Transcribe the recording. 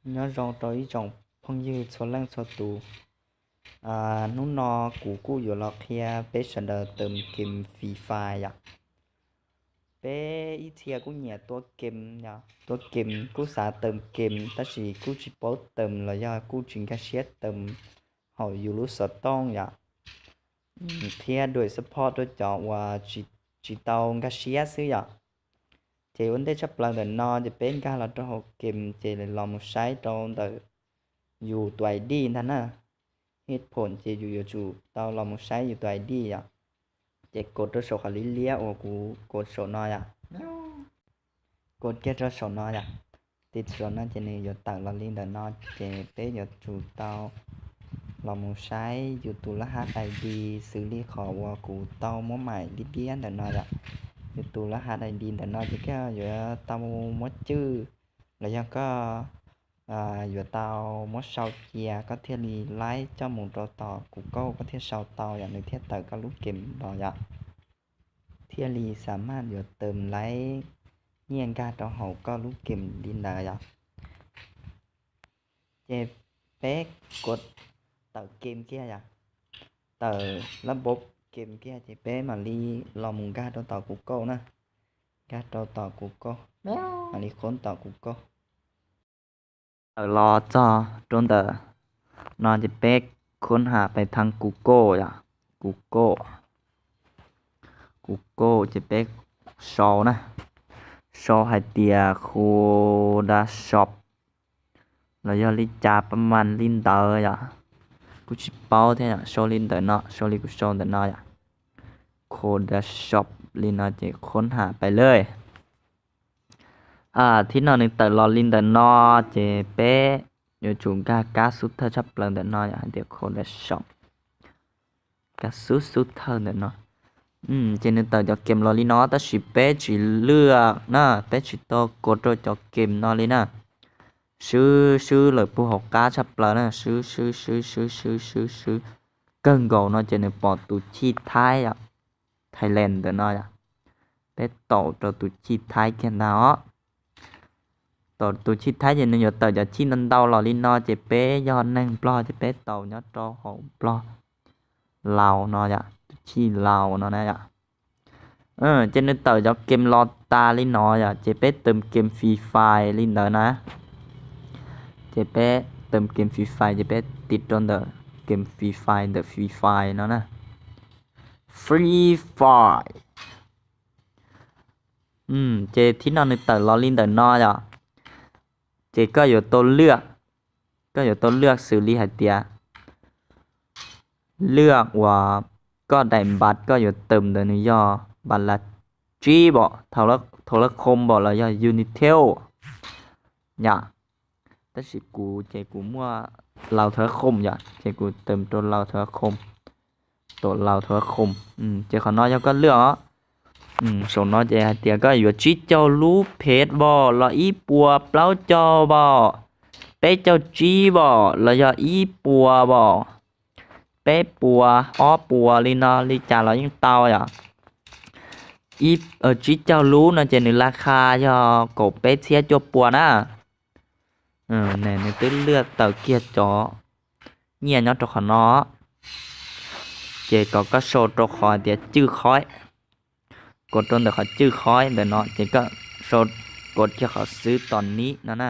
nhớ rong tới rong phong như số lăng số tù nó no cũอยู่รอเคียเป๊ะเสนอเติมเกมฟรีไฟอ่ะเป๊ะอีเทียกูเนี่ยตัวเกมเนี่ยตัวเกมกูสาเติมเกมแต่สิกูจิโป๊เติมแล้วย่ากูจิงกาเชียเติมhọอยู่รู้สดต้องอ่ะเทียด้วยสปอร์ตด้วยจอว่าจิตองกาเชียซื้ออ่ะเจวันได้ชับลังเดินนอจะเป็นการเราต้องเกมเจเลยลองใช้ตรงแต่อยู่ตัวดีนั่นน่ะเหตุผลเจอยู่จู่ตอนเราใช้อยู่ตัวดีอ่ะเจกดตัวโซคาลิเลียโอ้กูกดโซนอยอ่ะกดเกตตัวโซนอยอ่ะติดโซนนั่นเจนี่อยู่ต่างเราลิงเดินนอเจเป๊ะอยู่จู่ตอนเราใช้อยู่ตัวรหัสไอดีซื้อรีขอว่ากูตอนมั่วใหม่ดิเดียนเดินนอยอ่ะอยู่ตัวรหัสไอดีเดินนอจะแค่อยู่ตอนมั่วชื่อแล้วยังก็อยู่ตาวมดsau chia có thể lấy cho một trò tỏ của câu có thể sau tàuอย่างหนึ่งเทียบต่อก็ลูกเกมต่ออย่างเทียรีสามารถอยู่เติมไลท์เงียงการต่อหอกก็ลูกเกมดินได้อย่างเจเป๊กกดต่อเกมเกียอย่างต่อระบบเกมเกียเจเป๊กมาลีลองมุงการต่อกูเกิลนะการต่อกูเกิลมาลีค้นต่อกูเกิลรอจอจนแต่นอนจะเป๊กค้นหาไปทาง Google อ่ะ Google จะเป๊กโชว์นะโชว์ให้เตียโคดาช็อปแล้วยอลิจาประมาณลินเตอร์อ่ะกูชิเป้าเท่าโชว์ลินเตอร์เนาะโชว์ลิกูโชว์เตอร์เนาะอ่ะโคดาช็อปลินเนาะจะค้นหาไปเลยที่นอนหนึ่งแต่รอลินเดนอเจเป้อยู่จุงกาสุดเธอชอบเปลืองเดนออย่างเดียวคนละช็อปกาสุดเธอเดนอเจนึกแต่จะเกมรอลินอแต่สิเป้chỉเลือกนะเป้chỉโตกดตัวจะเกมนอลินะซื้อเลยผู้หกกาชอบเปลืองนะซื้อเกินกว่าเนาะเจนึกปอดตุชีไทยอ่ะไทยแลนด์เดนออ่ะเป้โตตัวตุชีไทยแค่นั้นอ๋อตัวชิดท้ายจะนึกอยู่ต่อจากที่นั่นเดาหล่อลินนอจะเป๊ยยอนนั่งปลอจะเป๊เต่าเนาะจอหอมปลอเหล่าเนาะจ้ะที่เหล่าเนาะนะจ้ะจะนึกต่อจากเกมลอตาลินนอจ้ะจะเป๊เติมเกมฟรีไฟลินเดอนะจะเป๊เติมเกมฟรีไฟจะเป๊ติดตรงเดอเกมฟรีไฟเดอฟรีไฟเนาะนะฟรีไฟเจที่นอนนึกต่อลอลินเดอนอจ้ะเจก็อยู่ตัวเลือกซื้อลีหัดเตียเลือกว่าก็ได้บัตรก็อยู่เติมเดินย่อบัตรละจีบ่โทรคมบ่แล้วย่อยูนิเทลเนี่ยแต่สิกูมั่วเราโทรคมอย่าเจกูเติมตัวเราโทรคมเจขอน้อยย่อก็เลือกส่วนน้อยเจหัดเตียก็อยู่จีเจ้ารู้เพจบ่แล้วอีปัวเปล่าจอบ่เป๊เจ้าจีบ่แล้วย่ออีปัวบ่เป๊ปัวปัวลินาลิจาเรายังเตาอ่ะอีจีเจ้ารู้นะเจนึงราคาย่อกบเป๊เสียจบปัวนะเนี่ยในตื้อเลือดเต่าเกียร์จอเงียเนาะตัวขอน้อเจก็โชว์ตัวขอเดี๋ยวจื้อค้อยกดตรงเดี๋ยวเขาจื้อค้อยเดี๋ยวเนาะเจก็โชว์กดที่เขาซื้อตอนนี้นะ